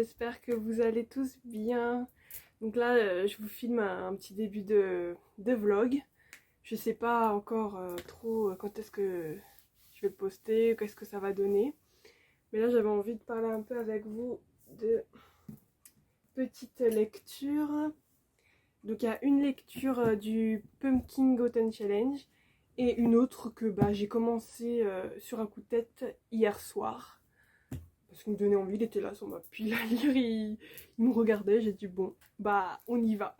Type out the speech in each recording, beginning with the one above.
j'espère que vous allez tous bien. Donc là, je vous filme un petit début de vlog. Je sais pas encore trop quand est-ce que je vais le poster, qu'est-ce que ça va donner. Mais là, j'avais envie de parler un peu avec vous de petites lectures. Donc il y a une lecture du Pumpkin Goten Challenge et une autre que j'ai commencé sur un coup de tête hier soir. Parce qu'il me donnait envie, il était là sur ma pile à lire, il me regardait, j'ai dit bon, on y va.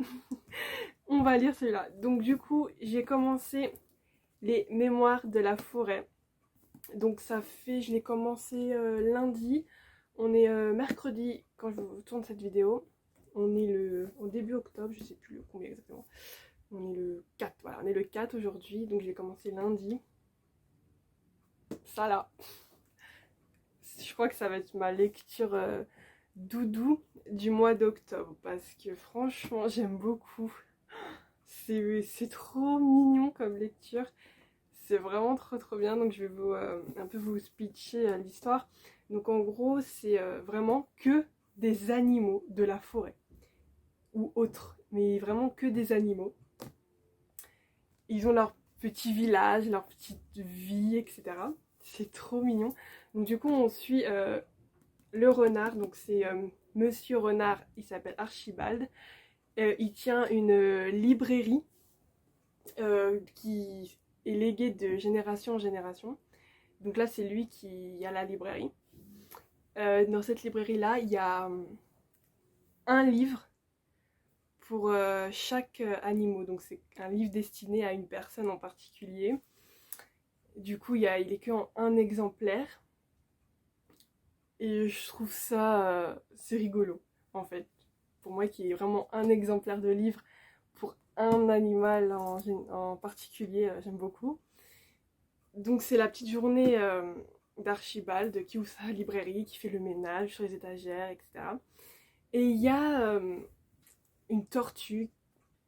On va lire celui-là. Donc du coup, j'ai commencé les mémoires de la forêt. Donc je l'ai commencé lundi. On est mercredi quand je vous tourne cette vidéo. On est en début octobre, je sais plus combien exactement. On est le 4, voilà, on est le 4 aujourd'hui, donc je l'ai commencé lundi. Ça là. Je crois que ça va être ma lecture doudou du mois d'octobre parce que franchement j'aime beaucoup. C'est trop mignon comme lecture. C'est vraiment trop bien. Donc je vais un peu vous speecher l'histoire. Donc en gros c'est vraiment que des animaux de la forêt ou autres, mais vraiment que des animaux. Ils ont leur petit village, leur petite vie, etc. C'est trop mignon. Donc du coup on suit le renard, donc c'est Monsieur Renard, il s'appelle Archibald. Il tient une librairie qui est léguée de génération en génération. Donc là c'est lui qui a la librairie. Dans cette librairie-là, il y a un livre pour chaque animal. Donc c'est un livre destiné à une personne en particulier. Du coup, il est qu'en un exemplaire. Et je trouve ça, c'est rigolo, en fait. Pour moi, qui est vraiment un exemplaire de livre pour un animal en particulier, j'aime beaucoup. Donc c'est la petite journée d'Archibald qui ouvre sa librairie, qui fait le ménage sur les étagères, etc. Et il y a une tortue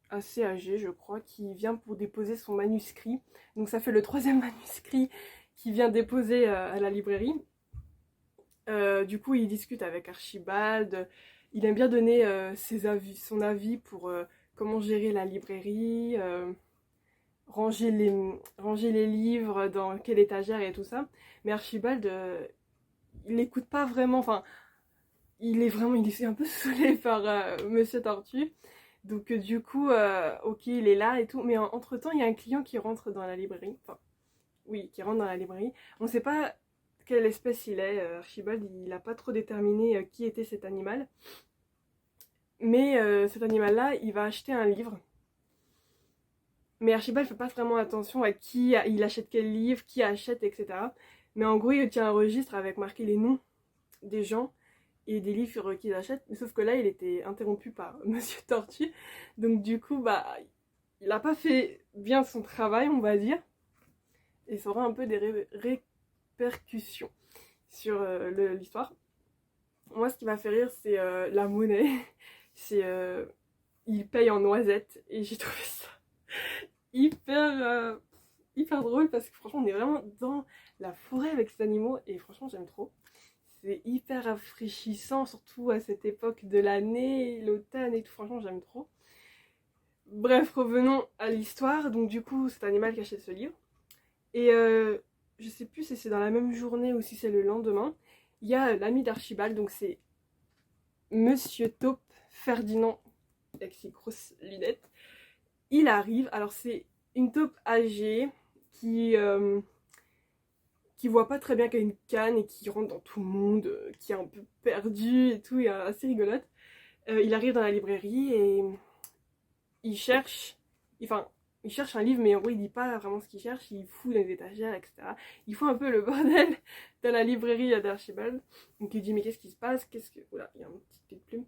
assez âgée, je crois, qui vient pour déposer son manuscrit. Donc ça fait le 3e manuscrit qui vient déposer à la librairie. Du coup, il discute avec Archibald. Il aime bien donner son avis pour comment gérer la librairie, ranger les livres dans quelle étagère et tout ça. Mais Archibald, il n'écoute pas vraiment. Enfin, il est un peu saoulé par Monsieur Tortue. Donc du coup, ok, il est là et tout. Mais entre-temps, il y a un client qui rentre dans la librairie. Enfin, oui, qui rentre dans la librairie. On ne sait pas quelle espèce il est. Archibald, il n'a pas trop déterminé qui était cet animal. Mais cet animal-là, il va acheter un livre. Mais Archibald ne fait pas vraiment attention à qui il achète quel livre, qui achète, etc. Mais en gros, il tient un registre avec marqué les noms des gens et des livres qu'ils achètent. Mais sauf que là, il était interrompu par Monsieur Tortue. Donc du coup, il n'a pas fait bien son travail, on va dire. Et ça aura un peu des répercussions sur l'histoire. Moi, ce qui m'a fait rire, c'est la monnaie. C'est il paye en noisettes et j'ai trouvé ça hyper drôle parce que franchement, on est vraiment dans la forêt avec ces animaux et franchement, j'aime trop. C'est hyper rafraîchissant, surtout à cette époque de l'année, l'automne et tout. Franchement, j'aime trop. Bref, revenons à l'histoire. Donc, du coup, cet animal qui achète ce livre. Et je sais plus si c'est dans la même journée ou si c'est le lendemain. Il y a l'ami d'Archibald, donc c'est Monsieur Taupe Ferdinand, avec ses grosses lunettes. Il arrive, alors c'est une taupe âgée qui voit pas très bien qu'elle a une canne et qui rentre dans tout le monde, qui est un peu perdu et tout, et assez rigolote. Il arrive dans la librairie et il cherche, enfin, il cherche un livre, mais en gros, il dit pas vraiment ce qu'il cherche, il fout dans les étagères, etc. Il fout un peu le bordel dans la librairie d'Archibald. Donc il dit, mais qu'est-ce qui se passe? Oula, il y a une petite plume.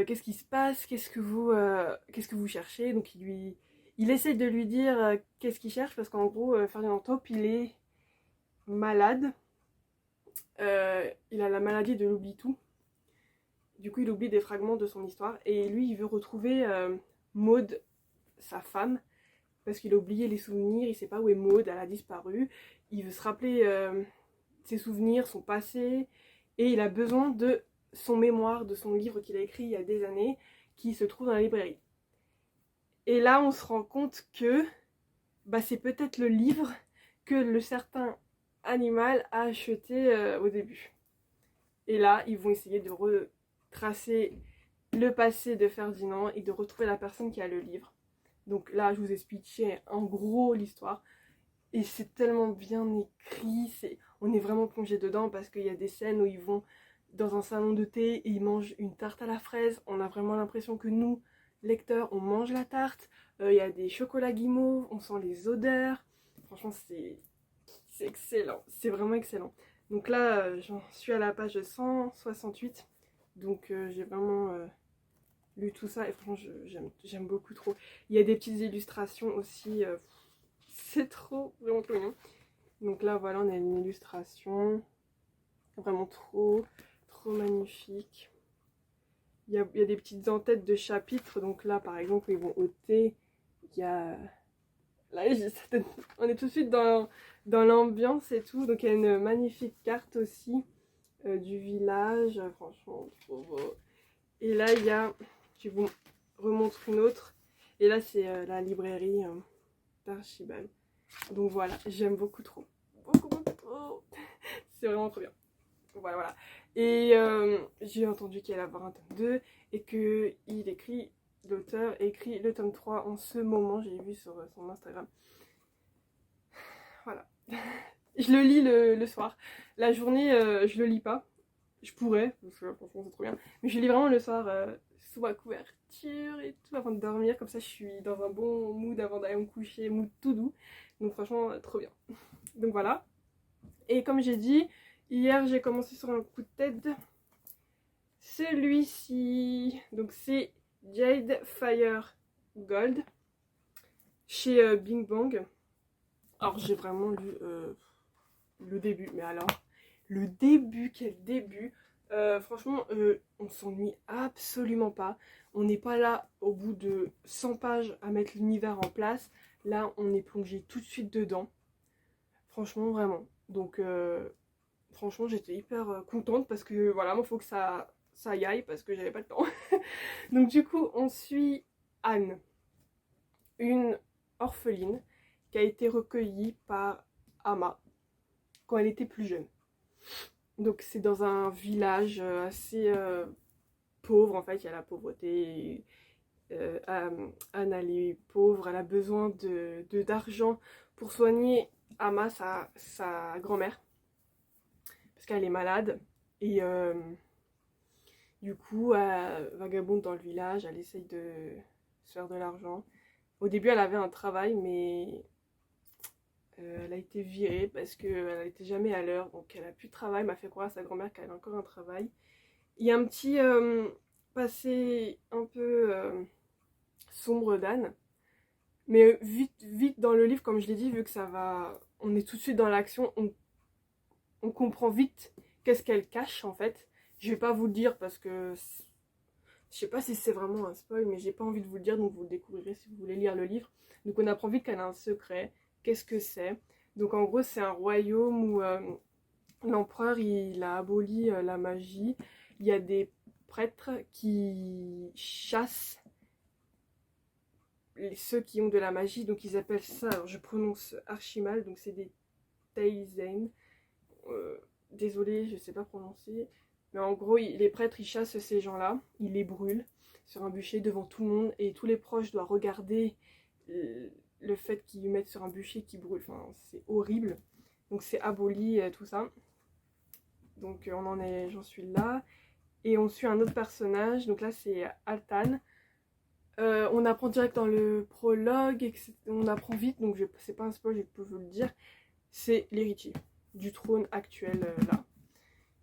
Qu'est-ce qui se passe? Qu'est-ce que vous cherchez? Donc il essaie de lui dire qu'est-ce qu'il cherche, parce qu'en gros, Ferdinand Taupe, il est malade. Il a la maladie de l'oubli-tout. Du coup, il oublie des fragments de son histoire. Et lui, il veut retrouver Maud, sa femme, parce qu'il a oublié les souvenirs, il sait pas où est Maud, elle a disparu. Il veut se rappeler ses souvenirs, son passé, et il a besoin de son mémoire de son livre qu'il a écrit il y a des années, qui se trouve dans la librairie. Et là, on se rend compte que c'est peut-être le livre que le certain animal a acheté au début. Et là, ils vont essayer de retracer le passé de Ferdinand et de retrouver la personne qui a le livre. Donc là, je vous ai expliqué en gros l'histoire. Et c'est tellement bien écrit, on est vraiment plongé dedans parce qu'il y a des scènes où ils vont dans un salon de thé et ils mangent une tarte à la fraise. On a vraiment l'impression que nous, lecteurs, on mange la tarte. Il y a des chocolats guimauves, on sent les odeurs. Franchement, c'est excellent, c'est vraiment excellent. Donc là, j'en suis à la page 168. Donc j'ai vraiment lu tout ça et franchement, j'aime beaucoup trop. Il y a des petites illustrations aussi. C'est trop, vraiment trop mignon. Donc là, voilà, on a une illustration. Vraiment trop magnifique. Il y a des petites en-têtes de chapitres. Donc là, par exemple, ils vont ôter. Il y a... Là, on est tout de suite dans l'ambiance et tout. Donc il y a une magnifique carte aussi du village. Franchement, trop beau. Et là, il y a... Je vous remontre une autre. Et là, c'est la librairie d'Archibald. Donc voilà, j'aime beaucoup trop. Beaucoup trop. C'est vraiment trop bien. Voilà. Et j'ai entendu qu'il allait avoir un tome 2 et que l'auteur écrit le tome 3 en ce moment. J'ai vu sur son Instagram. Voilà. Je le lis le soir. La journée, je le lis pas. Je pourrais, parce que franchement c'est trop bien. Mais je lis vraiment le soir sous ma couverture et tout avant de dormir. Comme ça je suis dans un bon mood avant d'aller me coucher, mood tout doux. Donc franchement trop bien. Donc voilà. Et comme j'ai dit, hier j'ai commencé sur un coup de tête. Celui-ci, donc c'est Jade Fire Gold chez Bing Bang. Alors j'ai vraiment lu le début, mais alors le début, quel début! Franchement, on s'ennuie absolument pas. On n'est pas là au bout de 100 pages à mettre l'univers en place. Là, on est plongé tout de suite dedans. Franchement, vraiment. Donc, franchement, j'étais hyper contente parce que voilà, moi, il faut que ça y aille parce que j'avais pas le temps. Donc, du coup, on suit Anne, une orpheline qui a été recueillie par Ama quand elle était plus jeune. Donc c'est dans un village assez pauvre, en fait, il y a la pauvreté. Anne, elle est pauvre, elle a besoin d'argent pour soigner Ama, sa grand-mère, parce qu'elle est malade. Et du coup, elle vagabonde dans le village, elle essaye de se faire de l'argent. Au début, elle avait un travail, mais elle a été virée parce qu'elle n'était jamais à l'heure, donc elle n'a plus de travail. M'a fait croire à sa grand-mère qu'elle a encore un travail. Il y a un petit passé un peu sombre d'Anne, mais vite dans le livre, comme je l'ai dit, vu que ça va, on est tout de suite dans l'action, on comprend vite qu'est-ce qu'elle cache en fait. Je vais pas vous le dire parce que je sais pas si c'est vraiment un spoil, mais j'ai pas envie de vous le dire, donc vous le découvrirez si vous voulez lire le livre. Donc on apprend vite qu'elle a un secret. Qu'est-ce que c'est? Donc en gros, c'est un royaume où l'empereur il a aboli la magie. Il y a des prêtres qui chassent ceux qui ont de la magie. Donc ils appellent ça, alors je prononce archi mal, donc c'est des Taizen. Désolée, je sais pas prononcer. Mais en gros, les prêtres ils chassent ces gens-là, ils les brûlent sur un bûcher devant tout le monde et tous les proches doivent regarder le fait qu'ils mettent sur un bûcher qui brûle. Enfin, c'est horrible. Donc c'est aboli tout ça. Donc j'en suis là. Et on suit un autre personnage. Donc là c'est Altan. On apprend direct dans le prologue. On apprend vite. Donc c'est pas un spoil, je peux vous le dire. C'est l'héritier du trône actuel là.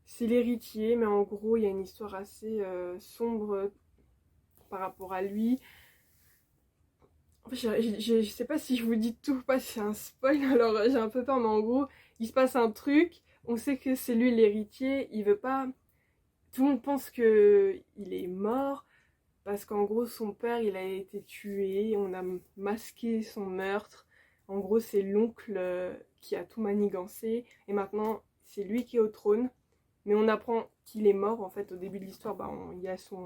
C'est l'héritier, mais en gros il y a une histoire assez sombre par rapport à lui. Je sais pas si je vous dis tout ou pas, si c'est un spoil, alors j'ai un peu peur, mais en gros, il se passe un truc, on sait que c'est lui l'héritier, il veut pas... Tout le monde pense qu'il est mort, parce qu'en gros, son père, il a été tué, on a masqué son meurtre. En gros, c'est l'oncle qui a tout manigancé, et maintenant, c'est lui qui est au trône, mais on apprend qu'il est mort en fait au début de l'histoire. Il y a son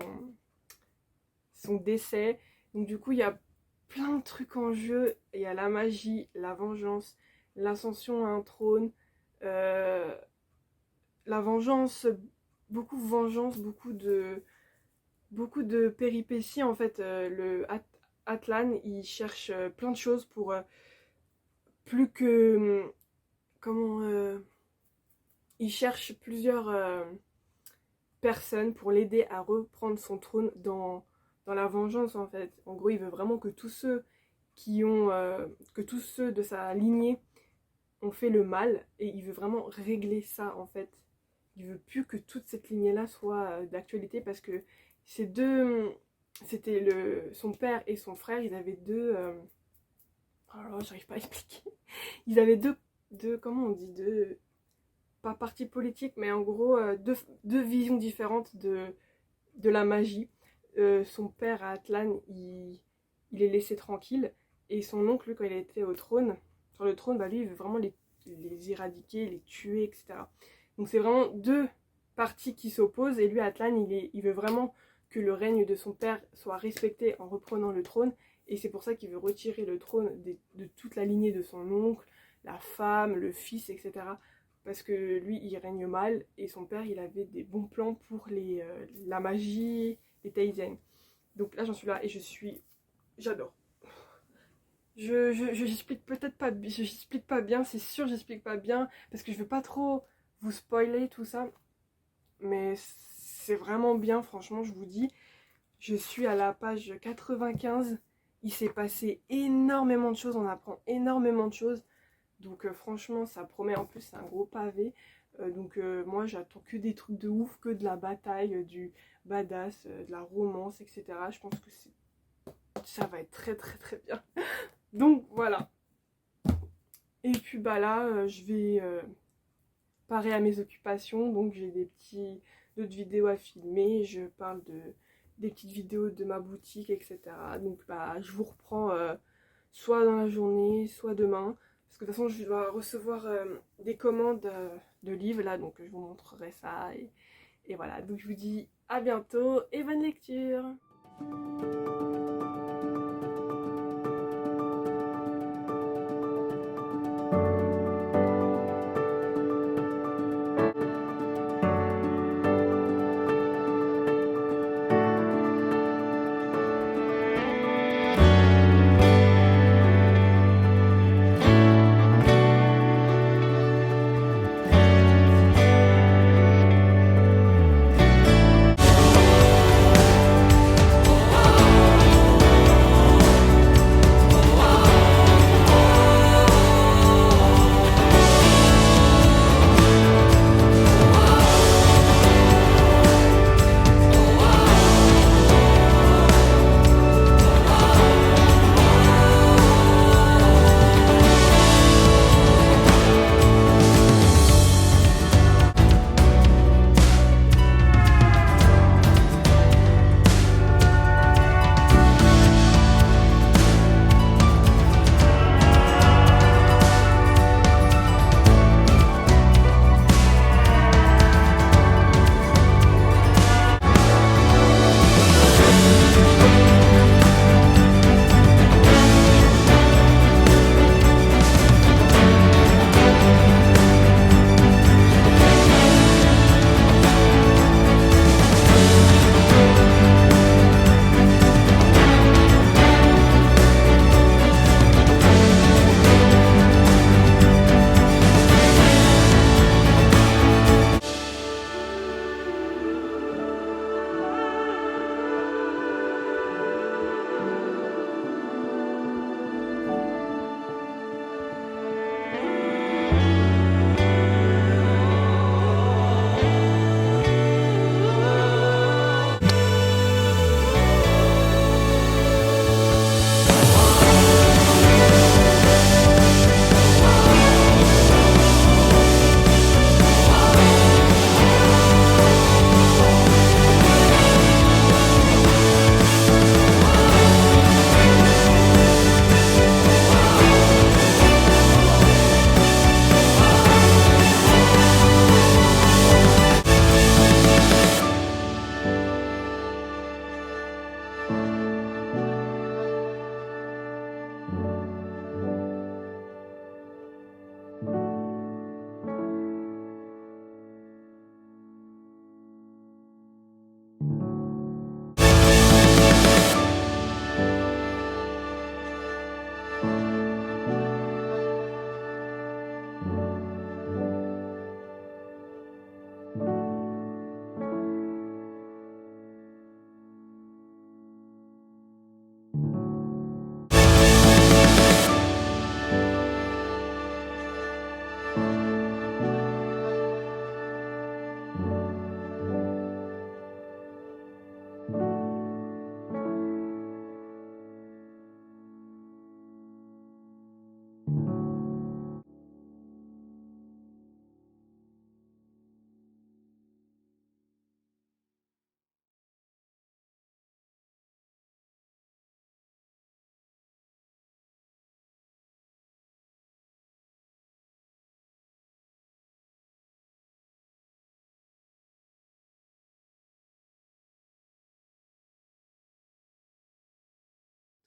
décès, donc du coup il y a plein de trucs en jeu. Il y a la magie, la vengeance, l'ascension à un trône, la vengeance, beaucoup de vengeance, beaucoup de péripéties en fait. Atlan il cherche plein de choses pour plus que comment il cherche plusieurs personnes pour l'aider à reprendre son trône dans la vengeance en fait. En gros il veut vraiment que tous ceux que tous ceux de sa lignée ont fait le mal, et il veut vraiment régler ça en fait. Il veut plus que toute cette lignée là soit d'actualité, parce que son père et son frère, ils avaient oh là là, j'arrive pas à expliquer. Ils avaient comment on dit, pas partis politiques, mais en gros deux visions différentes de la magie. Son père à Atlan, il est laissé tranquille, et son oncle, lui, quand il était sur le trône, lui il veut vraiment les éradiquer, les tuer, etc. Donc c'est vraiment deux parties qui s'opposent, et lui Atlan il veut vraiment que le règne de son père soit respecté en reprenant le trône, et c'est pour ça qu'il veut retirer le trône de toute la lignée de son oncle, la femme, le fils, etc. Parce que lui il règne mal, et son père il avait des bons plans pour la magie, les Taizen. Donc là j'en suis là et j'adore. J'explique peut-être pas, j'explique pas bien, c'est sûr j'explique pas bien, parce que je veux pas trop vous spoiler tout ça, mais c'est vraiment bien, franchement je vous dis. Je suis à la page 95, il s'est passé énormément de choses, on apprend énormément de choses, donc franchement ça promet. En plus c'est un gros pavé, donc moi j'attends que des trucs de ouf, que de la bataille, du badass, de la romance, etc. Je pense que ça va être très très très bien. Donc voilà. Et puis là je vais parer à mes occupations, donc j'ai d'autres vidéos à filmer, je parle des petites vidéos de ma boutique, etc. Donc je vous reprends soit dans la journée, soit demain, parce que de toute façon je dois recevoir des commandes de livres là, donc je vous montrerai ça, et voilà. Donc je vous dis à bientôt et bonne lecture.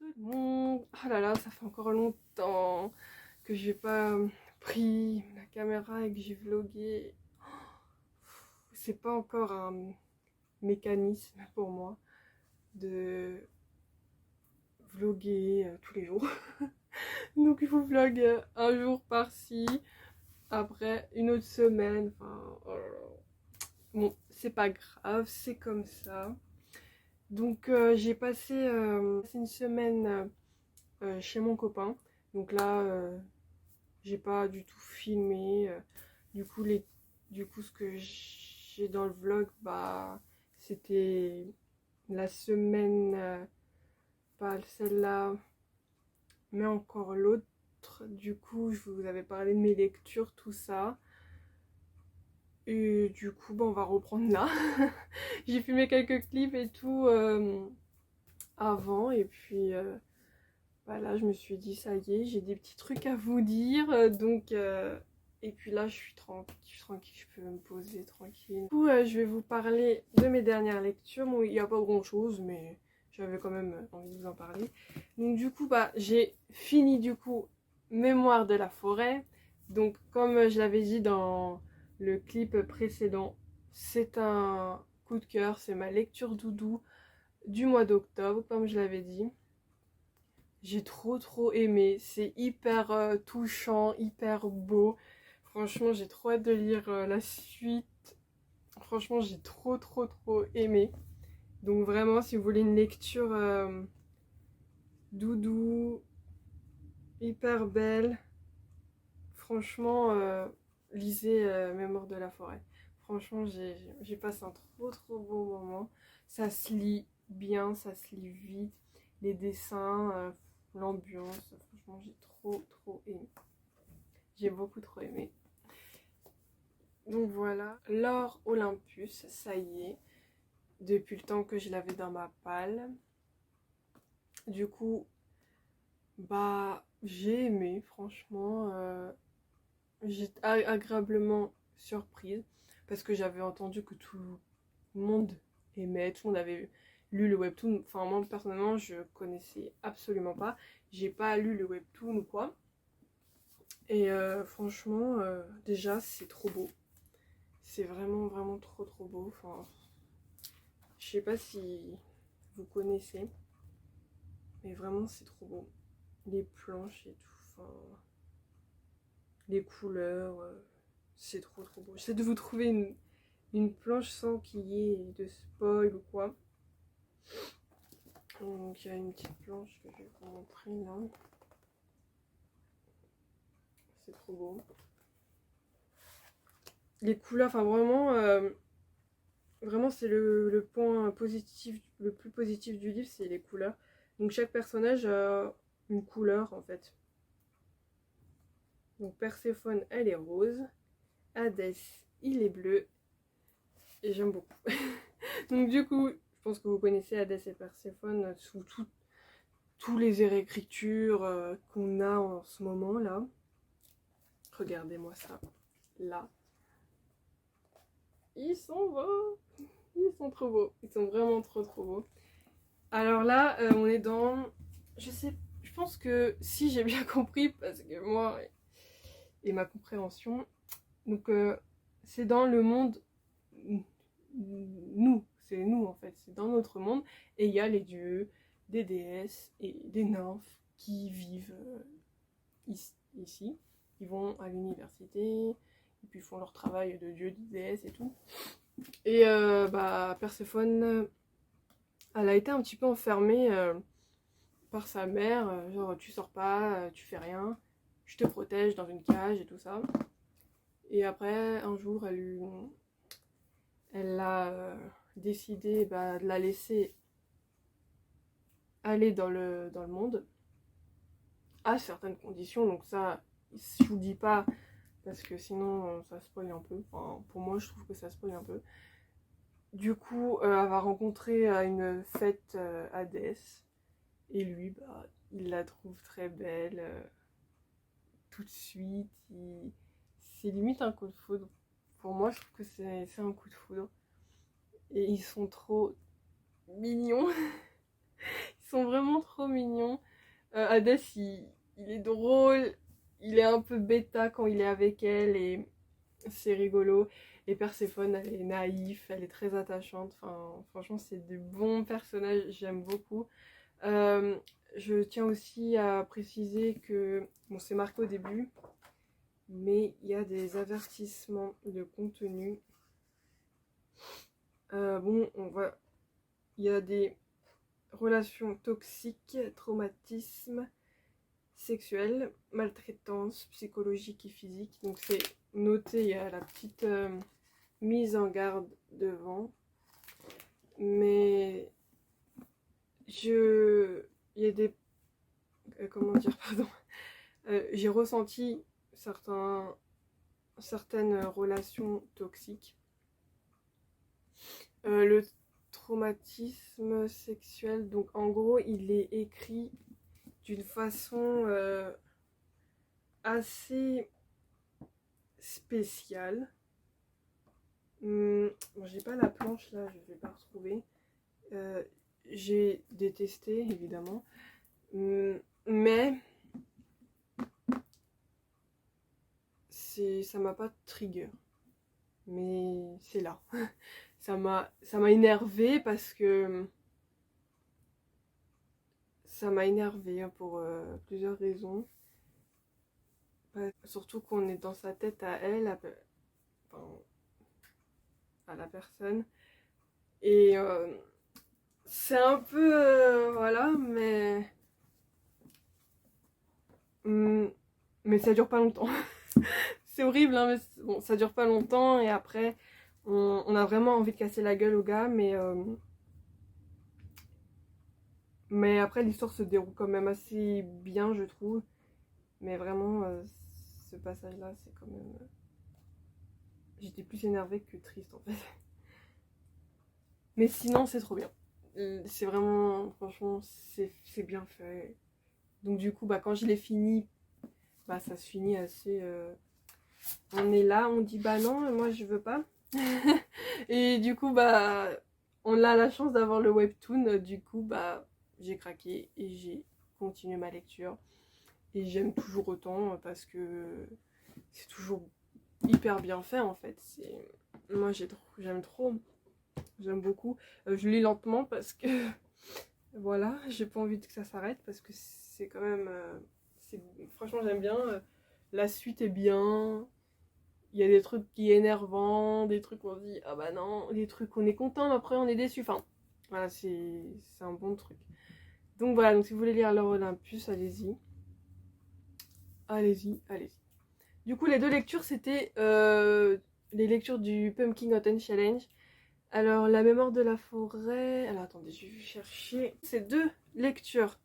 tout le monde. Ah là là, ça fait encore longtemps que j'ai pas pris la caméra et que j'ai vlogué. C'est pas encore un mécanisme pour moi de vloguer tous les jours. Donc il faut vlog un jour par-ci, après une autre semaine. Enfin, oh là là. Bon, c'est pas grave, c'est comme ça. Donc j'ai passé une semaine chez mon copain. Donc là, j'ai pas du tout filmé. Du coup, ce que j'ai dans le vlog, bah, c'était la semaine, pas celle-là, mais encore l'autre. Du coup, je vous avais parlé de mes lectures, tout ça. Et du coup, bah, on va reprendre là. J'ai filmé quelques clips et tout avant. Et puis, bah, là, je me suis dit, ça y est, j'ai des petits trucs à vous dire. Et puis là, je suis tranquille, je peux me poser tranquille. Du coup, je vais vous parler de mes dernières lectures. Bon, il n'y a pas grand-chose, mais j'avais quand même envie de vous en parler. Donc du coup, bah, j'ai fini du coup Mémoire de la forêt. Donc comme je l'avais dit dans le clip précédent, c'est un coup de cœur, c'est ma lecture doudou du mois d'octobre, comme je l'avais dit. J'ai trop aimé, c'est hyper touchant, hyper beau. Franchement, j'ai trop hâte de lire la suite. Franchement, j'ai trop aimé. Donc vraiment, si vous voulez une lecture doudou, hyper belle, franchement, lisez Mémoire de la forêt. Franchement, j'ai passé un trop beau moment. Ça se lit bien, ça se lit vite. Les dessins, l'ambiance, franchement, j'ai trop aimé. J'ai beaucoup trop aimé. Donc voilà, L'or Olympus, ça y est, depuis le temps que je l'avais dans ma palle. Du coup, bah, j'ai aimé, franchement. J'étais agréablement surprise parce que j'avais entendu que tout le monde aimait, tout le monde avait lu le webtoon. Enfin, moi personnellement, je connaissais absolument pas. J'ai pas lu le webtoon ou quoi. Et franchement, déjà, c'est trop beau. C'est vraiment trop beau. Enfin, je sais pas si vous connaissez, mais vraiment, c'est trop beau. Les planches et tout, enfin, les couleurs, c'est trop beau. J'essaie de vous trouver une planche sans qu'il y ait de spoil ou quoi. Donc il y a une petite planche que je vais vous montrer là. C'est trop beau. Les couleurs, enfin vraiment c'est le point positif, le plus positif du livre, c'est les couleurs. Donc chaque personnage a une couleur en fait. Donc Perséphone, elle est rose. Hadès, il est bleu. Et j'aime beaucoup. Donc du coup, je pense que vous connaissez Hadès et Perséphone sous tous les écritures qu'on a en ce moment là. Regardez-moi ça, là. Ils sont beaux. Ils sont trop beaux. Ils sont vraiment trop beaux. Alors là, on est dans... Je pense que si j'ai bien compris, parce que moi et ma compréhension, donc c'est dans le monde... Nous, c'est nous en fait, c'est dans notre monde. Et il y a les dieux, des déesses et des nymphes qui vivent ici. Ils vont à l'université, et puis ils font leur travail de dieu, de déesse et tout. Et bah, Perséphone, elle a été un petit peu enfermée par sa mère, genre tu sors pas, tu fais rien, je te protège dans une cage et tout ça. Et après, un jour, elle a décidé bah, de la laisser aller dans le monde à certaines conditions. Donc ça, je vous dis pas parce que sinon ça spoil un peu. Enfin, pour moi, je trouve que ça spoil un peu. Du coup, elle va rencontrer à une fête Hadès. Et lui, bah, il la trouve très belle. Tout de suite. C'est limite un coup de foudre. Pour moi, je trouve que c'est un coup de foudre. Et ils sont trop mignons. Ils sont vraiment trop mignons. Hadès, il est drôle, il est un peu bêta quand il est avec elle et c'est rigolo. Et Perséphone, elle est naïve, elle est très attachante. Enfin, franchement, c'est des bons personnages, j'aime beaucoup. Euh, je tiens aussi à préciser que, bon, c'est marqué au début, mais il y a des avertissements de contenu. Bon, il y a des relations toxiques, traumatisme sexuel, maltraitance psychologique et physique. Donc c'est noté, il y a la petite mise en garde devant. Mais il y a des, comment dire, pardon, j'ai ressenti certaines relations toxiques. Le traumatisme sexuel, donc en gros, il est écrit d'une façon assez spéciale. Bon, j'ai pas la planche là, je vais pas retrouver. J'ai détesté évidemment, mais ça m'a pas trigger. Mais c'est là. ça m'a énervé parce que ça m'a énervé pour plusieurs raisons. Surtout qu'on est dans sa tête à elle, enfin, à la personne. Et c'est un peu voilà, mais ça dure pas longtemps. C'est horrible, hein, mais bon, ça dure pas longtemps et après on a vraiment envie de casser la gueule au gars, mais après l'histoire se déroule quand même assez bien, je trouve. Mais vraiment, ce passage-là, c'est quand même. J'étais plus énervée que triste en fait. Mais sinon, c'est trop bien. C'est vraiment, franchement, c'est bien fait. Donc du coup, bah, quand je l'ai fini, bah, ça se finit assez... On est là, on dit bah non, moi je veux pas. Et du coup, bah, on a la chance d'avoir le webtoon. Du coup, bah, j'ai craqué et j'ai continué ma lecture. Et j'aime toujours autant parce que c'est toujours hyper bien fait en fait. Moi j'aime trop. J'aime beaucoup. Je lis lentement parce que voilà, j'ai pas envie que ça s'arrête parce que c'est quand même. Franchement, j'aime bien. La suite est bien. Il y a des trucs qui sont énervants, des trucs où on se dit ah bah non, des trucs où on est content, mais après on est déçu. Enfin, voilà, c'est un bon truc. Donc voilà, donc si vous voulez lire l'Or Olympus, allez-y. Allez-y, allez-y. Du coup, les deux lectures, c'était les lectures du Pumpkin Autumn Challenge. Alors, La mémoire de la forêt... Alors, attendez, je vais chercher... C'est deux lectures.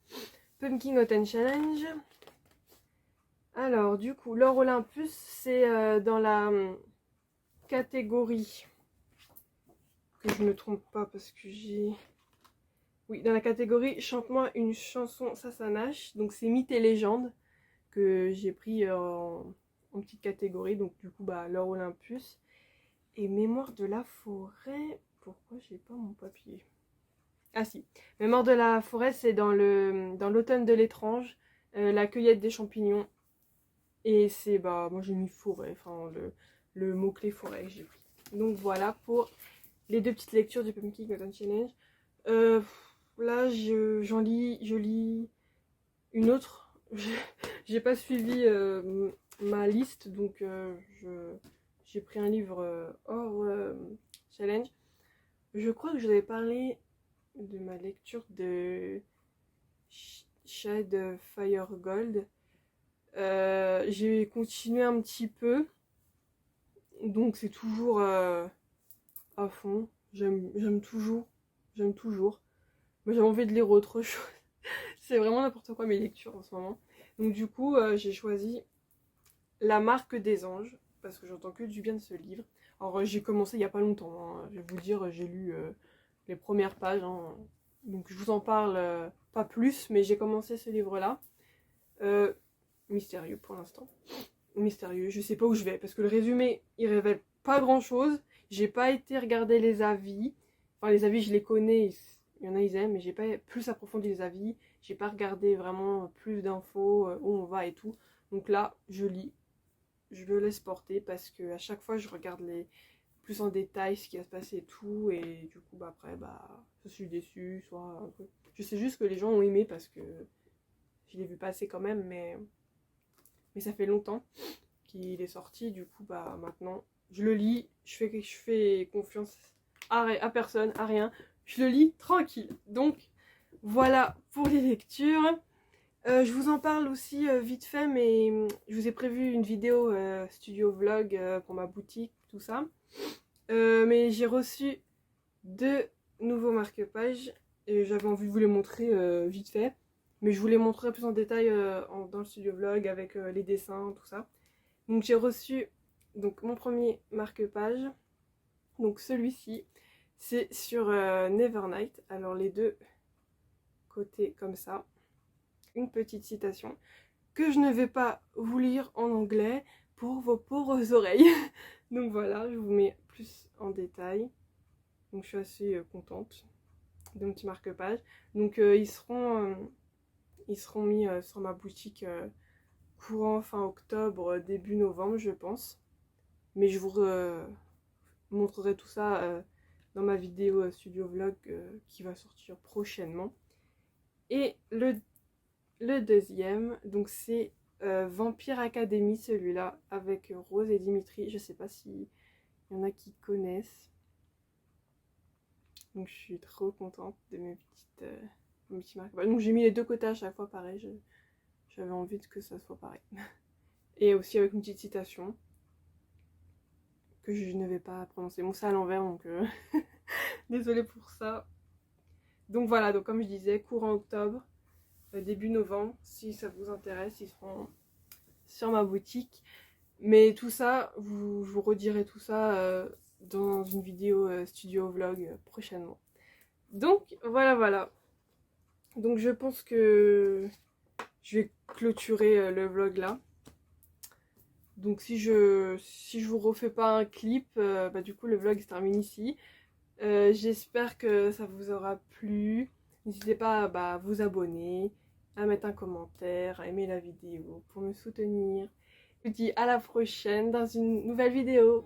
Pumpkin Autumn Challenge. Alors, du coup, L'Or Olympus, c'est dans la catégorie... Que je ne me trompe pas parce que j'ai... Oui, dans la catégorie Chante-moi une chanson Sasanache. Donc, c'est mythes et légendes que j'ai pris en petite catégorie. Donc, du coup, bah, L'Or Olympus. Et Mémoire de la forêt... Pourquoi j'ai pas mon papier? Ah si, Mémoire de la forêt, c'est dans l'automne de l'étrange, la cueillette des champignons. Et c'est, bah, moi j'ai mis forêt, enfin le mot-clé forêt que j'ai pris. Donc voilà pour les deux petites lectures du Pumpkin Autumn Challenge. Là, je lis une autre. J'ai pas suivi ma liste, donc j'ai pris un livre hors challenge. Je crois que je vous avais parlé de ma lecture de Shade Fire Gold. J'ai continué un petit peu, donc c'est toujours à fond. J'aime toujours. Mais j'ai envie de lire autre chose. C'est vraiment n'importe quoi mes lectures en ce moment. Donc du coup, j'ai choisi La marque des anges, parce que j'entends que du bien de ce livre. Alors j'ai commencé il n'y a pas longtemps, hein. Je vais vous dire, j'ai lu les premières pages, hein. Donc je vous en parle pas plus, mais j'ai commencé ce livre-là. Mystérieux pour l'instant. Mystérieux, je sais pas où je vais, parce que le résumé, il révèle pas grand-chose. J'ai pas été regarder les avis. Enfin, les avis, je les connais, Il y en a ils aiment, mais j'ai pas plus approfondi les avis, j'ai pas regardé vraiment plus d'infos, où on va et tout. Donc là, je lis, je le laisse porter parce que à chaque fois je regarde plus en détail ce qui va se passer et tout, et du coup après je suis déçue, soit un peu. Je sais juste que les gens ont aimé parce que je l'ai vu passer quand même, mais ça fait longtemps qu'il est sorti, du coup maintenant je le lis, je fais confiance à personne, à rien, je le lis tranquille. Donc voilà pour les lectures. Je vous en parle aussi vite fait, mais je vous ai prévu une vidéo studio vlog pour ma boutique, tout ça. Mais j'ai reçu 2 nouveaux marque-pages et j'avais envie de vous les montrer vite fait. Mais je vous les montrerai plus en détail dans le studio vlog avec les dessins, tout ça. Donc j'ai reçu mon premier marque-page. Donc celui-ci, c'est sur Nevernight. Alors les deux côtés comme ça. Une petite citation que je ne vais pas vous lire en anglais pour vos pauvres oreilles. Donc voilà, je vous mets plus en détail. Donc je suis assez contente de mon petit marque-page. Donc ils seront mis sur ma boutique courant fin octobre, début novembre je pense. Mais je vous montrerai tout ça dans ma vidéo studio vlog qui va sortir prochainement. Et le deuxième, donc c'est Vampire Academy, celui-là, avec Rose et Dimitri. Je sais pas s'il y en a qui connaissent. Donc je suis trop contente de mes petits marque-pages. Donc j'ai mis les deux côtés à chaque fois pareil. J'avais envie que ça soit pareil. Et aussi avec une petite citation que je ne vais pas prononcer. Bon, c'est à l'envers, donc désolée pour ça. Donc voilà, donc comme je disais, courant octobre, début novembre, si ça vous intéresse, ils seront sur ma boutique. Mais tout ça, je vous redirai tout ça dans une vidéo studio vlog prochainement. Donc voilà. Donc je pense que je vais clôturer le vlog là. Donc si je vous refais pas un clip, du coup le vlog se termine ici. J'espère que ça vous aura plu. N'hésitez pas à vous abonner, à mettre un commentaire, à aimer la vidéo pour me soutenir. Je vous dis à la prochaine dans une nouvelle vidéo.